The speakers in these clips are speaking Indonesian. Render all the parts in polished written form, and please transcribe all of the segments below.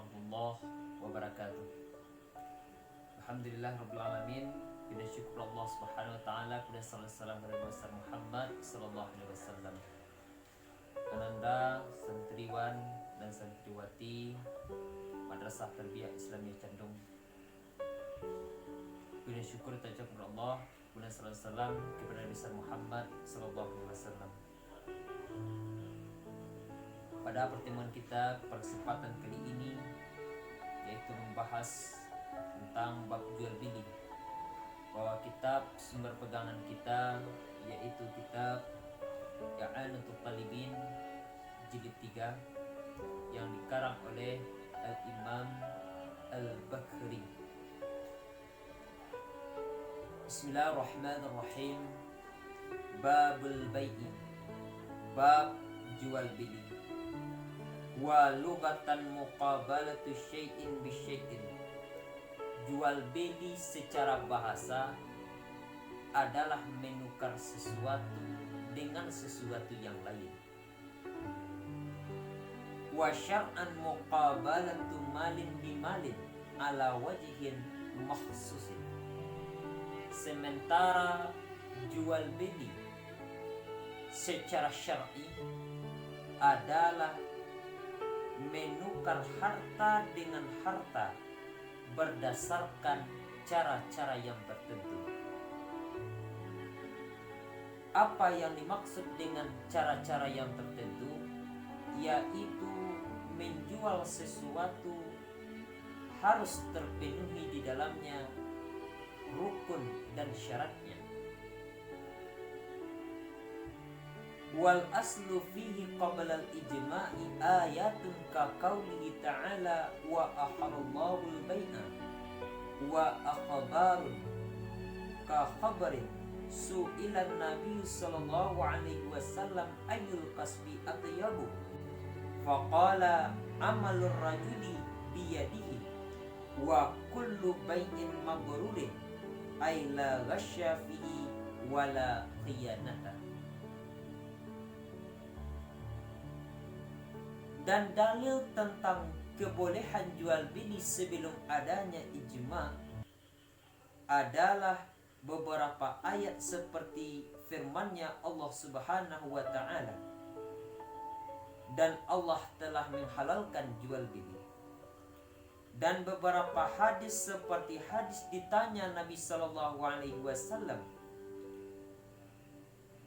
warahmatullahi wabarakatuh. Alhamdulillah rabbil alamin. Kita syukur Allah Subhanahu wa taala, kepada salam kepada Rasul Muhammad sallallahu alaihi wasallam. Ananda santriwan dan santriwati Madrasah Tarbiyah Islamiyah Candung. Kita syukur kita kepada Allah, kepada salam kepada Rasul Muhammad sallallahu alaihi wasallam. Pada pertemuan kita kesempatan kali ini yaitu membahas tentang bab jual beli, bahwa kitab sumber pegangan kita yaitu kitab I'anatul Talibin jilid 3 yang dikarang oleh Al-Imam Al-Bakhri. Bismillahirrahmanirrahim. Babul bai'i, bab jual beli. Wa lughatan muqabalatu syai'in bi syai'in. Jual beli secara bahasa adalah menukar sesuatu dengan sesuatu yang lain. Wa syar'an muqabalatu malin bi malin ala wajhin makhsusin. Sementara jual beli secara syar'i adalah menukar harta dengan harta berdasarkan cara-cara yang tertentu. Apa yang dimaksud dengan cara-cara yang tertentu? Yaitu menjual sesuatu harus terpenuhi di dalamnya rukun dan syaratnya. Wal aslu fihi qabla al-ijma'i ayatun ka qawlihi ta'ala wa ahallallahu al-bai'a wa akhbarun ka khabarin su'ilan nabi sallallahu alaihi wasallam ayyul kasbi atyabu faqala amalur rajuli biyadihi wa kullu bai'in mabrurin ay la ghasya fihi wala khiyanata. Dan dalil tentang kebolehan jual beli sebelum adanya ijma adalah beberapa ayat seperti firman-Nya Allah Subhanahu wa taala, dan Allah telah menghalalkan jual beli. Dan beberapa hadis seperti hadis ditanya Nabi sallallahu alaihi wasallam,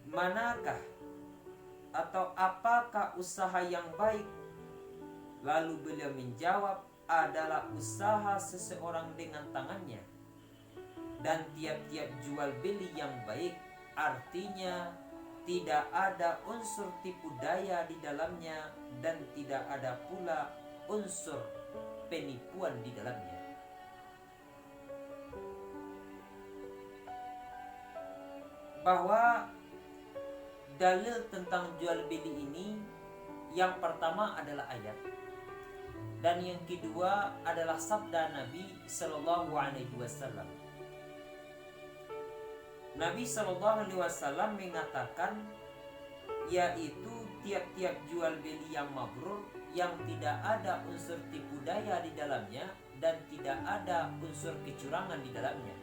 manakah atau apakah usaha yang baik? Lalu beliau menjawab, adalah usaha seseorang dengan tangannya. Dan tiap-tiap jual beli yang baik artinya tidak ada unsur tipu daya di dalamnya dan tidak ada pula unsur penipuan di dalamnya. Bahwa dalil tentang jual beli ini, yang pertama adalah ayat, dan yang kedua adalah sabda Nabi sallallahu alaihi wasallam. Nabi sallallahu alaihi wasallam mengatakan, yaitu tiap-tiap jual beli yang mabrur, yang tidak ada unsur tipu daya di dalamnya dan tidak ada unsur kecurangan di dalamnya.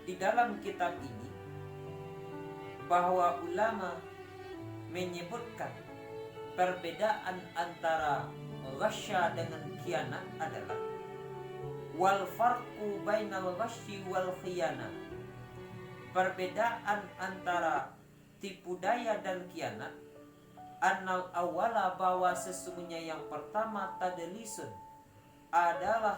Di dalam kitab ini bahwa ulama menyebutkan perbedaan antara ghasya dengan khianat adalah wal farqu bainal ghasyi wal khiyana. Perbedaan antara tipu daya dan khianat, annal awala, bahwa sesungguhnya yang pertama tadlisun adalah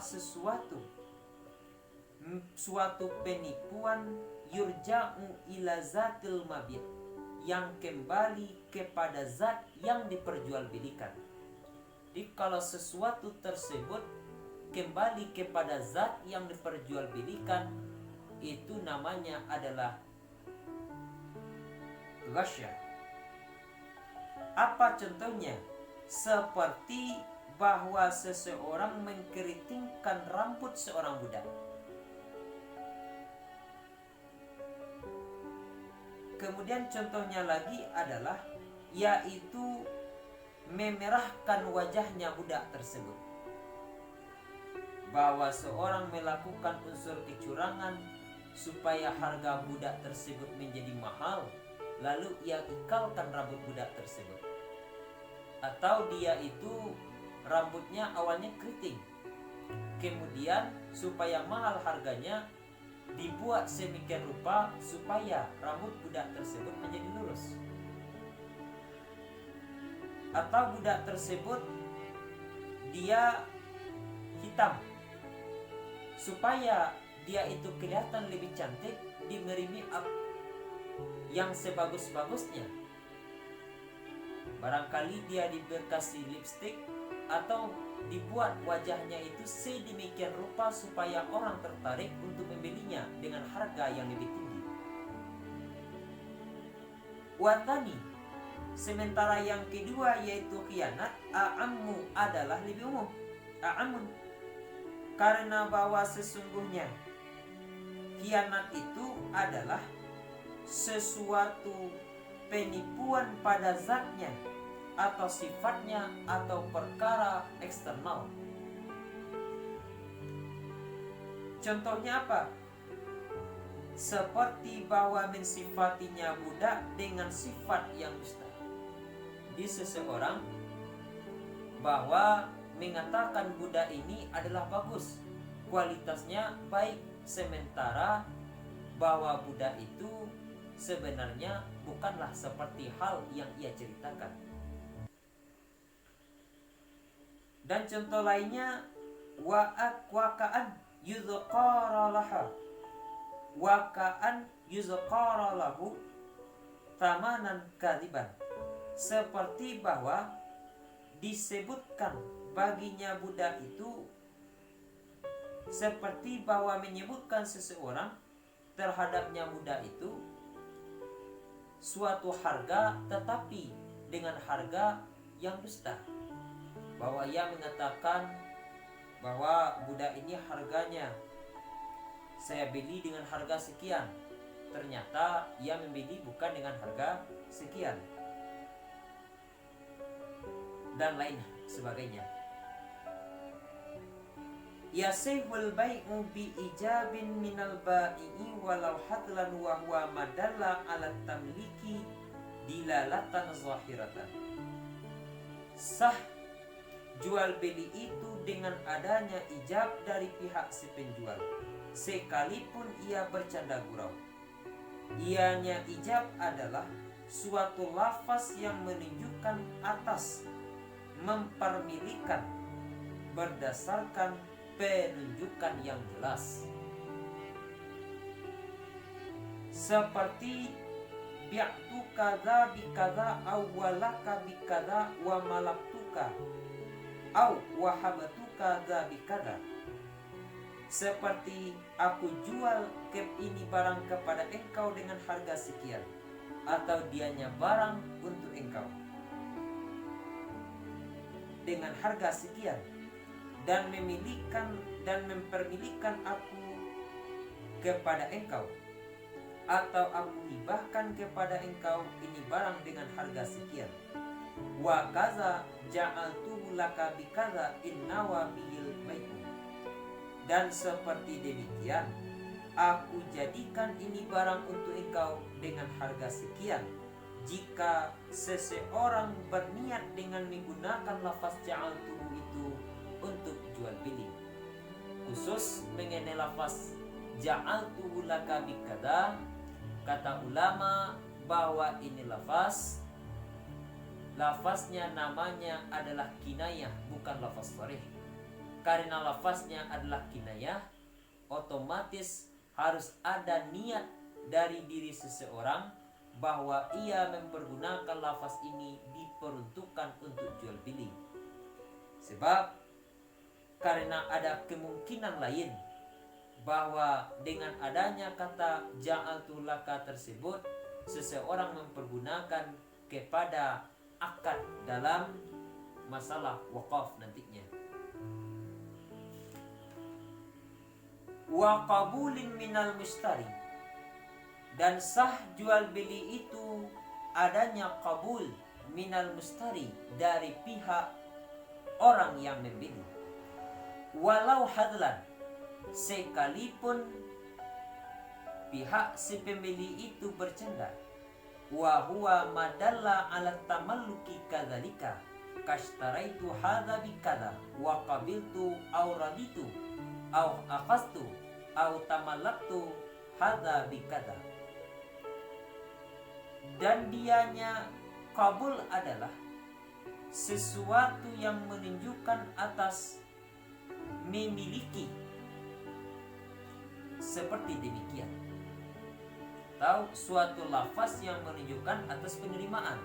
suatu penipuan yurja'u ila zatil mabit, yang kembali kepada zat yang diperjualbelikan. Jadi kalau sesuatu tersebut kembali kepada zat yang diperjualbelikan, itu namanya adalah ghasya. Apa contohnya? Seperti bahwa seseorang mengkeritingkan rambut seorang budak. Kemudian contohnya lagi adalah yaitu memerahkan wajahnya budak tersebut, bahwa seorang melakukan unsur kecurangan supaya harga budak tersebut menjadi mahal, lalu ia ikalkan rambut budak tersebut. Atau dia itu rambutnya awalnya keriting, kemudian supaya mahal harganya dibuat sedemikian rupa supaya rambut budak tersebut menjadi lurus. Atau budak tersebut dia hitam, supaya dia itu kelihatan lebih cantik, diberi make up yang sebagus-bagusnya. Barangkali dia dikasih lipstick atau dibuat wajahnya itu sedemikian rupa supaya orang tertarik untuk membelinya dengan harga yang lebih tinggi. Watani, sementara yang kedua yaitu khianat, a'ammu adalah lebih umum. A'amun, karena bahwa sesungguhnya khianat itu adalah sesuatu penipuan pada zatnya atau sifatnya atau perkara eksternal. Contohnya apa? Seperti bahwa mensifatinya budak dengan sifat yang dusta. Di seseorang bahwa mengatakan budak ini adalah bagus, kualitasnya baik, sementara bahwa budak itu sebenarnya bukanlah seperti hal yang ia ceritakan. Dan contoh lainnya, waka'an yuzqara laha, waka'an yuzqara lahu tamanan kadiban, seperti bahwa disebutkan baginya budak itu, seperti bahwa menyebutkan seseorang terhadapnya budak itu suatu harga tetapi dengan harga yang dusta. Bahwa ia mengatakan bahwa budak ini harganya saya beli dengan harga sekian, ternyata ia membeli bukan dengan harga sekian, dan lain sebagainya. Yasihul bai'u bi ijabin minal ba'i'i walau hadlan wa huwa madalla ala tamliki dilalatan zahiratan. Sah jual beli itu dengan adanya ijab dari pihak si penjual, sekalipun ia bercanda gurau. Ianya ijab adalah suatu lafaz yang menunjukkan atas mempermilikan berdasarkan penunjukan yang jelas. Seperti bi'tu kadza bi kadza aw walaka bi kadza wa malaktuka aw wahabatuka kadza bi kadza. Seperti aku jual kep ini barang kepada engkau dengan harga sekian, atau dianya barang untuk engkau dengan harga sekian, dan memilikan dan mempermilikan aku kepada engkau, atau aku hibahkan kepada engkau ini barang dengan harga sekian. Wa kaza ja'altuhu laka bi kaza innawa bihil bai'u. Dan seperti demikian aku jadikan ini barang untuk engkau dengan harga sekian, jika seseorang berniat dengan menggunakan lafaz ja'altuhu itu untuk jual beli. Khusus mengenai lafaz ja'altuhu laka bi kadza, kata ulama bahwa ini lafaznya namanya adalah kinayah, bukan lafaz sharih. Karena lafaznya adalah kinayah, otomatis harus ada niat dari diri seseorang bahwa ia mempergunakan lafaz ini diperuntukkan untuk jual beli. Sebab karena ada kemungkinan lain bahwa dengan adanya kata ja'altu laka tersebut, seseorang mempergunakan kepada akad dalam masalah wakaf nantinya. Wa qabulin minal mustari, dan sah jual beli itu adanya qabul, minal mustari, dari pihak orang yang membeli, walau hadlan, sekalipun pihak si pembeli itu bercanda, wa huwa madalla ala tamalluki kadzalika kashtaraitu hadza bikadza wa qabiltu aw raditu aw akhadtu aw tamallaktu hadza bikadza. Dan dianya kabul adalah sesuatu yang menunjukkan atas memiliki, seperti demikian, atau suatu lafaz yang menunjukkan atas penerimaan,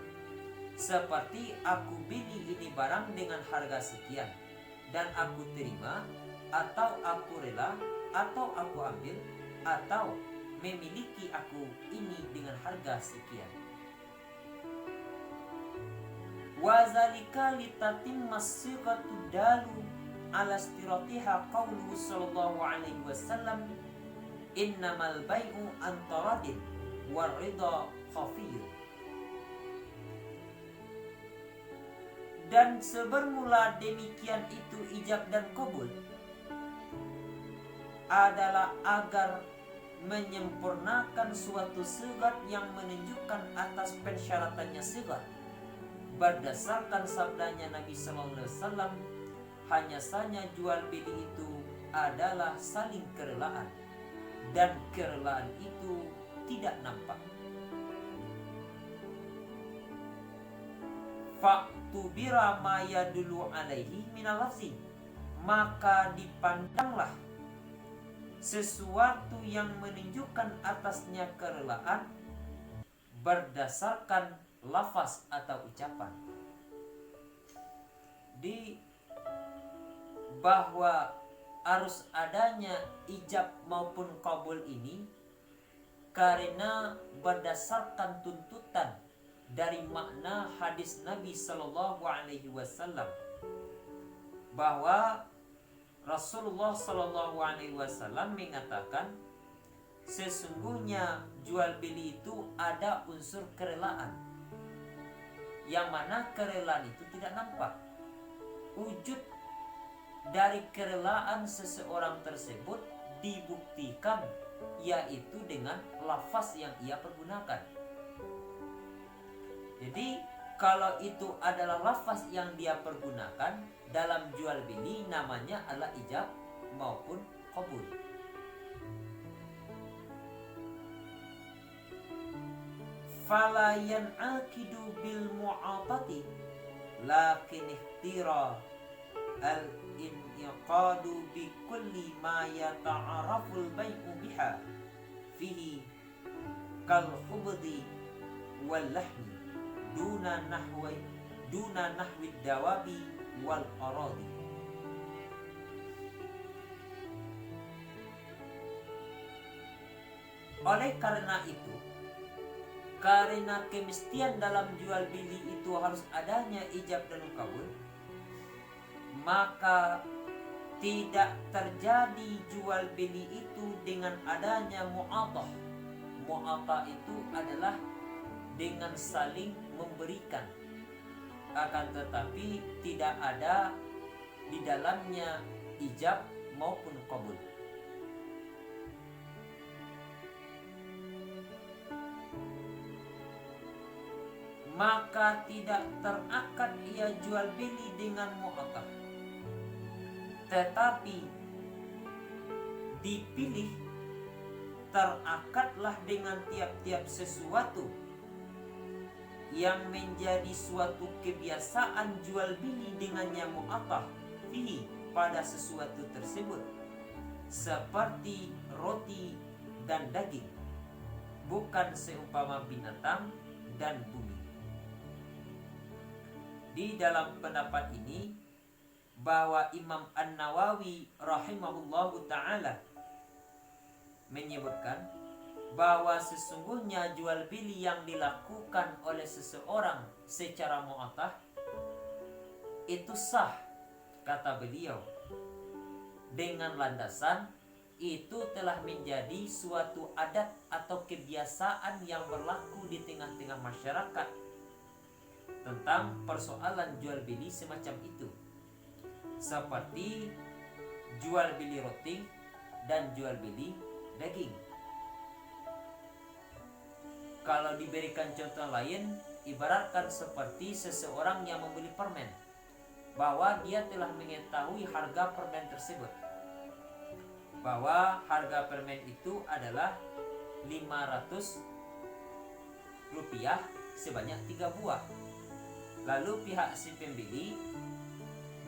seperti aku beli ini barang dengan harga sekian dan aku terima, atau aku rela, atau aku ambil, atau memiliki aku ini dengan harga sekian. Wazalika litatimma sighatu dalu ala istiratiha qauluhu sallallahu alaihi wasallam innamal bai'u antaradin warida khafiyun. Dan sebermula demikian itu ijab dan qabul adalah agar menyempurnakan suatu sigat yang menunjukkan atas persyaratannya sigat berdasarkan sabdanya Nabi sallallahu alaihi wasallam, hanya saja jual beli itu adalah saling kerelaan dan kerelaan itu tidak nampak. Faktubira ma yadullu alaihi minal lafzi, maka dipandanglah sesuatu yang menunjukkan atasnya kerelaan berdasarkan lafaz atau ucapan. Di bahwa harus adanya ijab maupun qabul ini karena berdasarkan tuntutan dari makna hadis Nabi sallallahu alaihi wasallam, bahwa Rasulullah sallallahu alaihi wasallam mengatakan sesungguhnya jual beli itu ada unsur kerelaan, yang mana kerelaan itu tidak nampak. Wujud dari kerelaan seseorang tersebut dibuktikan yaitu dengan lafaz yang ia pergunakan. Jadi kalau itu adalah lafaz yang dia pergunakan dalam jual beli, namanya adalah ijab maupun qabul. Fala yan'aqidu bil mu'atati lakin ikhtira al inqadu bi kulli ma yata'araful bai'u biha fihi kal khubdi wal lahmi duna nahwi dawabi wal aradi. Oleh karena itu, karena kemestian dalam jual beli itu harus adanya ijab dan qabul, maka tidak terjadi jual beli itu dengan adanya mu'atah. Mu'atah itu adalah dengan saling memberikan, akan tetapi tidak ada di dalamnya ijab maupun qabul. Maka tidak terakad ia jual beli dengan mu'atah, tetapi dipilih terakadlah dengan tiap-tiap sesuatu yang menjadi suatu kebiasaan jual beli dengannya mu'atah fihi, pada sesuatu tersebut, seperti roti dan daging, bukan seumpama binatang dan bumi. Di dalam pendapat ini bahwa Imam An-Nawawi rahimahullahu ta'ala menyebutkan bahwa sesungguhnya jual beli yang dilakukan oleh seseorang secara mu'atah itu sah, kata beliau, dengan landasan itu telah menjadi suatu adat atau kebiasaan yang berlaku di tengah-tengah masyarakat, tentang persoalan jual beli semacam itu, seperti jual beli roti dan jual beli daging. Kalau diberikan contoh lain, ibaratkan seperti seseorang yang membeli permen, bahwa dia telah mengetahui harga permen tersebut, bahwa harga permen itu adalah 500 rupiah sebanyak 3 buah. Lalu pihak si pembeli,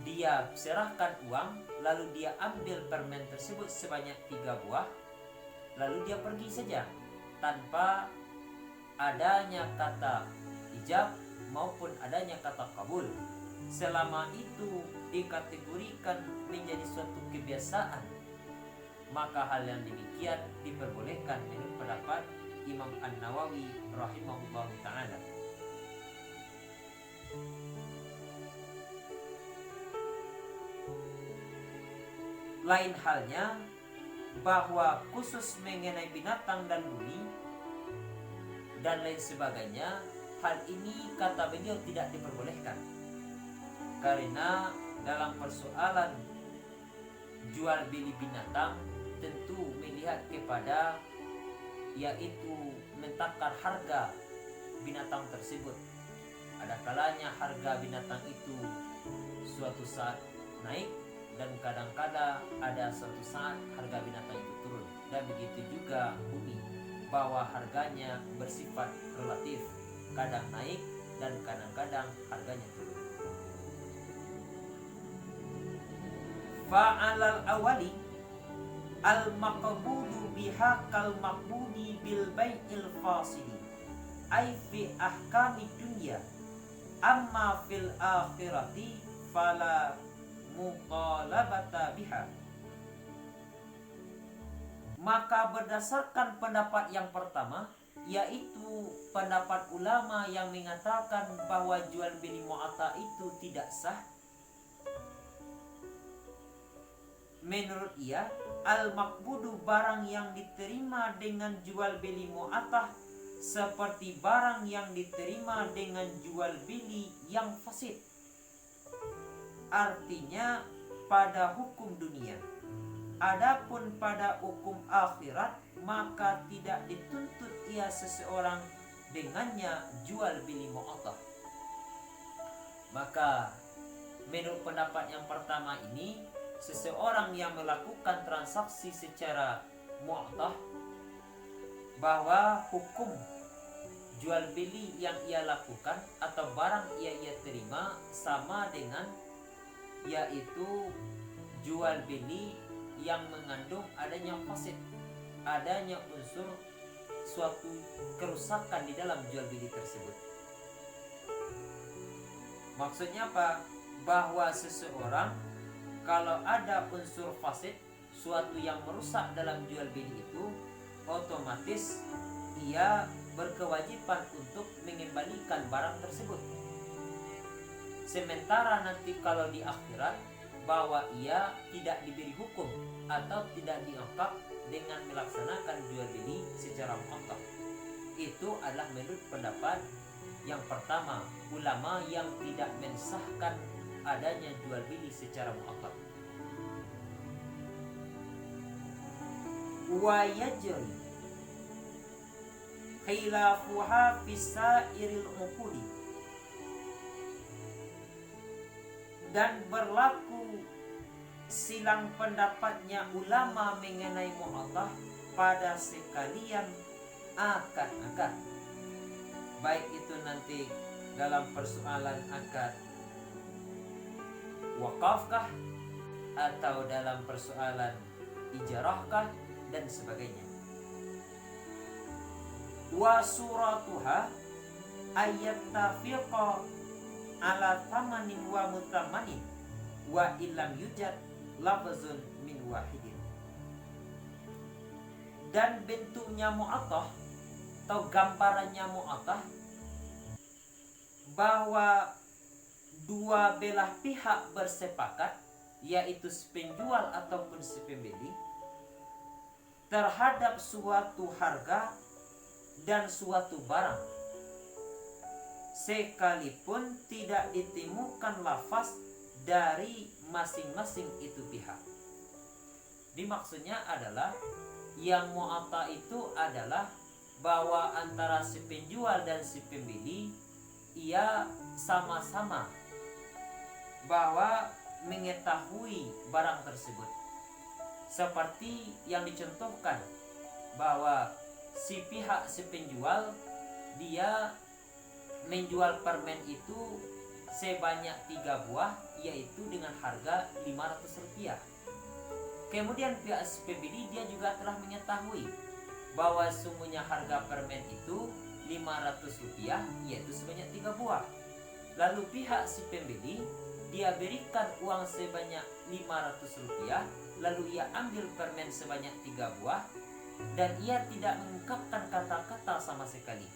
dia serahkan uang, lalu dia ambil permen tersebut sebanyak 3 buah, lalu dia pergi saja tanpa adanya kata ijab maupun adanya kata kabul. Selama itu dikategorikan menjadi suatu kebiasaan, maka hal yang demikian diperbolehkan menurut pendapat Imam An-Nawawi rahimahullah ta'ala. Lain halnya bahwa khusus mengenai binatang dan bumi dan lain sebagainya, hal ini kata beliau tidak diperbolehkan, karena dalam persoalan jual beli binatang tentu melihat kepada yaitu menetapkan harga binatang tersebut. Ada kalanya harga binatang itu suatu saat naik, dan kadang-kadang ada suatu saat harga binatang itu turun. Dan begitu juga bumi, bahwa harganya bersifat relatif, kadang naik dan kadang-kadang harganya turun. Fa'alal awali al-maqbudu biha kal maqbudi bil bai'il fasili ay fi ahkami dunya, amma fil akhirati fala muqalabata biha. Maka berdasarkan pendapat yang pertama, yaitu pendapat ulama yang mengatakan bahwa jual beli mu'attah itu tidak sah, menurut ia al-maqbudu barang yang diterima dengan jual beli mu'attah seperti barang yang diterima dengan jual beli yang fasid. Artinya pada hukum dunia. Adapun pada hukum akhirat, maka tidak dituntut ia seseorang dengannya jual beli mu'attah. Maka menurut pendapat yang pertama ini, seseorang yang melakukan transaksi secara mu'attah, bahwa hukum jual beli yang ia lakukan atau barang ia terima sama dengan yaitu jual beli yang mengandung adanya fasid, adanya unsur suatu kerusakan di dalam jual beli tersebut. Maksudnya apa? Bahwa seseorang kalau ada unsur fasid, suatu yang merusak dalam jual beli itu, otomatis ia berkewajiban untuk mengembalikan barang tersebut. Sementara nanti kalau di akhirat, bahwa ia tidak diberi hukum atau tidak diangkat dengan melaksanakan jual beli secara mu'attah. Itu adalah menurut pendapat yang pertama, ulama yang tidak mensahkan adanya jual beli secara mu'attah. Wa yajri khilafuha fi sa'iril uqudi, dan berlaku silang pendapatnya ulama mengenai mu'attah pada sekalian akad-akad, baik itu nanti dalam persoalan akad wakafkah atau dalam persoalan ijarahkah dan sebagainya. Wa suratuha ayat tafiqa ala tamanin wa mutamanin wa illam yujad lafzun min wahidin. Dan bentuknya mu'attah atau gambarannya mu'attah, bahwa dua belah pihak bersepakat, yaitu si penjual ataupun si pembeli, terhadap suatu harga dan suatu barang, sekalipun tidak ditemukan lafaz dari masing-masing itu pihak. Dimaksudnya adalah yang mu'atta itu adalah bahwa antara si penjual dan si pembeli ia sama-sama bahwa mengetahui barang tersebut. Seperti yang dicontohkan bahwa si penjual dia menjual permen itu sebanyak 3 buah, yaitu dengan harga Rp500. Kemudian pihak si pembeli dia juga telah mengetahui bahwa sungguhnya harga permen itu Rp500, yaitu sebanyak 3 buah. Lalu pihak si pembeli dia berikan uang sebanyak Rp500, lalu ia ambil permen sebanyak 3 buah dan ia tidak mengungkapkan kata-kata sama sekali.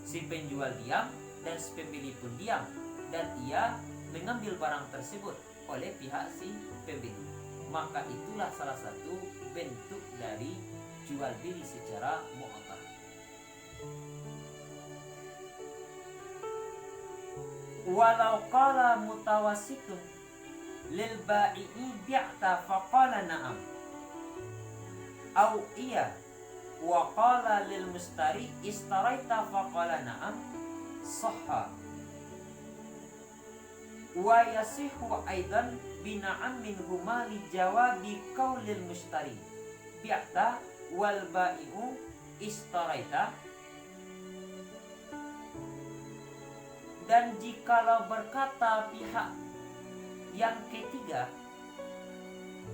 Si penjual diam dan si pembeli pun diam, dan ia mengambil barang tersebut oleh pihak si pembeli. Maka itulah salah satu bentuk dari jual beli secara mu'attah. Walau qala mutawassitun lil ba'i'i bi'ta faqala na'am au iya wa qala lil mustari istaraita faqala na'am sahha wa yasihu aidan bina'am minhuma li jawabi qaulil mustari bi'ta wal ba'i'u istaraita. Dan jikalau berkata pihak yang ketiga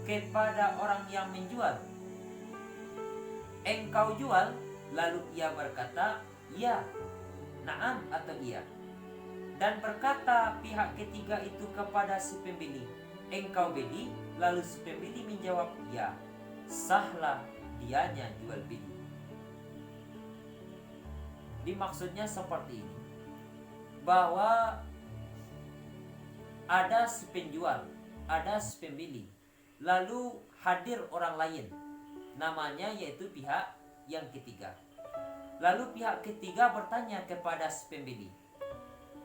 kepada orang yang menjual, engkau jual, lalu ia berkata ya, na'am atau iya. Dan berkata pihak ketiga itu kepada si pembeli, engkau beli, lalu si pembeli menjawab ya, sahlah dianya jual beli. Dimaksudnya seperti ini, bahwa ada si penjual, ada si pembeli, lalu hadir orang lain, namanya yaitu pihak yang ketiga. Lalu pihak ketiga bertanya kepada si pembeli,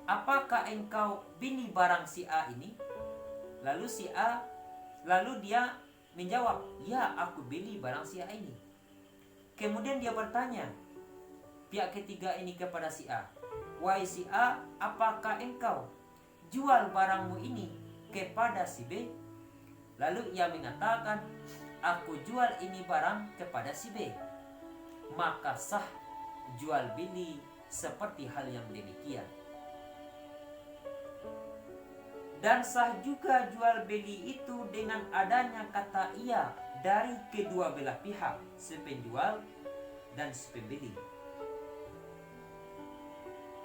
apakah engkau beli barang si A ini? Lalu dia menjawab, ya, aku beli barang si A ini. Kemudian dia bertanya, pihak ketiga ini kepada si A, wahai si A, apakah engkau jual barangmu ini kepada si B? Lalu ia mengatakan, aku jual ini barang kepada si B. Maka sah jual beli seperti hal yang demikian. Dan sah juga jual beli itu dengan adanya kata iya dari kedua belah pihak, si penjual dan si pembeli.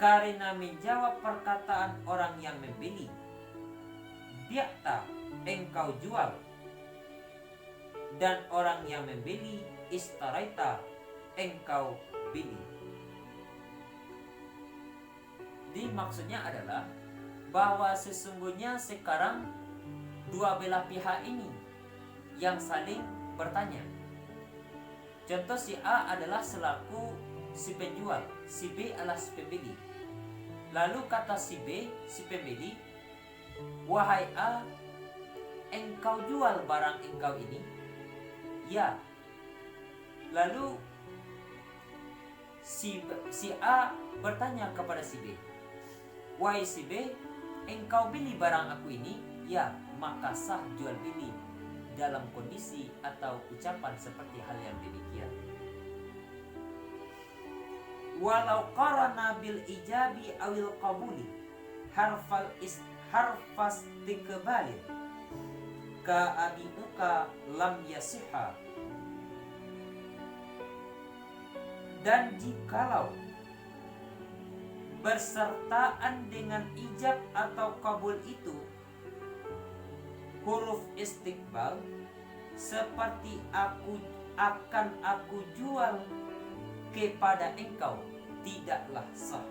Karena menjawab perkataan orang yang membeli, bi'ta, engkau jual, dan orang yang membeli, istaraita, engkau beli. Jadi maksudnya adalah bahwa sesungguhnya sekarang dua belah pihak ini yang saling bertanya. Contoh, si A adalah selaku si penjual, si B adalah si pembeli. Lalu kata si B, si pembeli, wahai A, engkau jual barang engkau ini? Ya. Lalu si A bertanya kepada si B, wahai si B, engkau beli barang aku ini? Ya. Maka sah jual beli dalam kondisi atau ucapan seperti hal yang demikian. Walau qarana bil ijabi awil qabuli harfas tikbalin ka abinuka lam yasiha. Dan jikalau bersertaan dengan ijab atau kabul itu huruf istiqbal, seperti aku jual kepada engkau, tidaklah sah.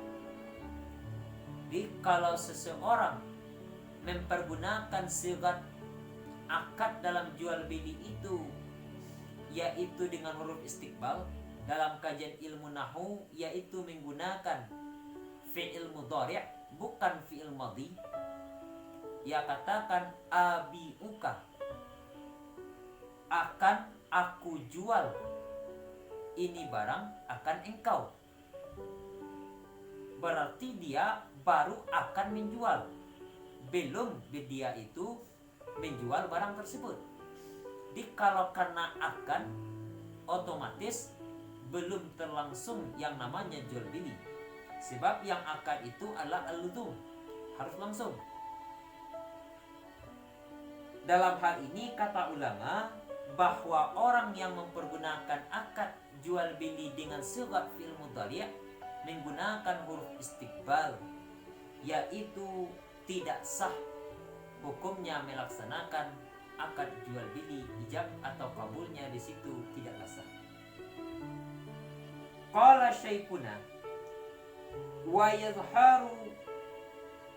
Jadi kalau seseorang mempergunakan sigat akad dalam jual beli itu, yaitu dengan huruf istiqbal, dalam kajian ilmu nahwu yaitu menggunakan fi'il mudhari', bukan fi'il madhi. Ia katakan abi'uka, akan aku jual ini barang akan engkau. Berarti dia baru akan menjual, belum dia itu menjual barang tersebut. Jadi kalau karena akan, otomatis belum terlangsung yang namanya jual beli. Sebab yang akan itu adalah al-ludum, harus langsung. Dalam hal ini kata ulama bahwa orang yang mempergunakan akad jual beli dengan sigat fi'il mudhari' menggunakan huruf istiqbal, yaitu tidak sah hukumnya melaksanakan akad jual beli, ijab atau kabulnya di situ tidaklah sah. Qala syekhuna wa yadhharu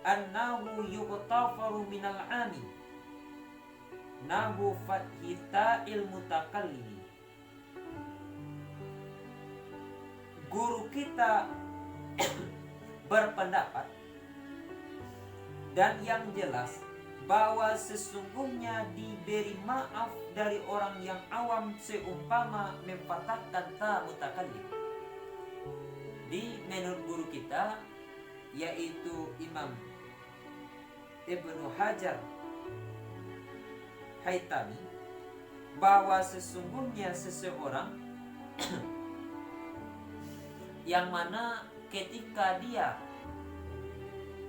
annahu yughtafaru minal 'ami nahu fathita'il mutakallimi. Guru kita berpendapat dan yang jelas bahwa sesungguhnya diberi maaf dari orang yang awam seumpama mempatahkan ta mutakallim. Di menurut guru kita yaitu Imam Ibnu Hajar Haytami, bahwa sesungguhnya seseorang yang mana ketika dia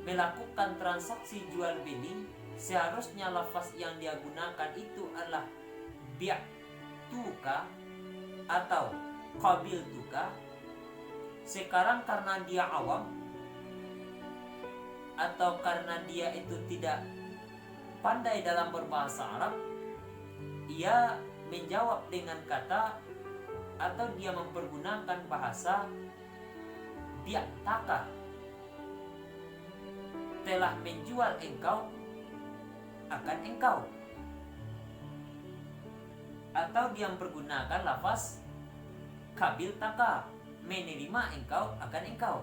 melakukan transaksi jual beli, seharusnya lafaz yang dia gunakan itu adalah bi'tuka atau qabiltuka. Sekarang karena dia awam atau karena dia itu tidak pandai dalam berbahasa Arab, ia menjawab dengan kata atau dia mempergunakan bahasa bi'taka, telah menjual engkau akan engkau, atau dia mempergunakan lafaz qabiltaka, menerima engkau akan engkau.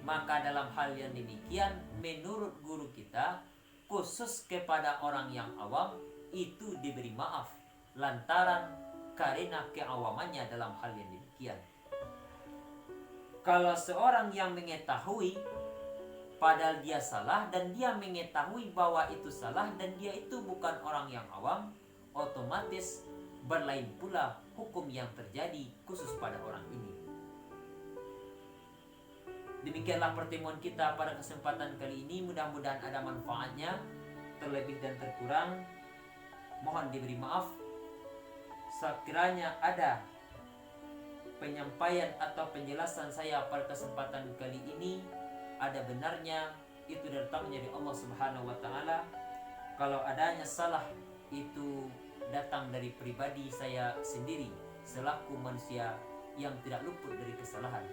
Maka dalam hal yang demikian menurut guru kita khusus kepada orang yang awam itu diberi maaf lantaran karena keawamannya dalam hal yang demikian. Kalau seorang yang mengetahui padahal dia salah dan dia mengetahui bahwa itu salah dan dia itu bukan orang yang awam, otomatis berlain pula hukum yang terjadi khusus pada orang ini. Demikianlah pertemuan kita pada kesempatan kali ini. Mudah-mudahan ada manfaatnya. Terlebih dan terkurang mohon diberi maaf. Sekiranya ada penyampaian atau penjelasan saya pada kesempatan kali ini ada benarnya, itu datangnya dari Allah Subhanahu wa taala. Kalau adanya salah itu datang dari pribadi saya sendiri selaku manusia yang tidak luput dari kesalahan.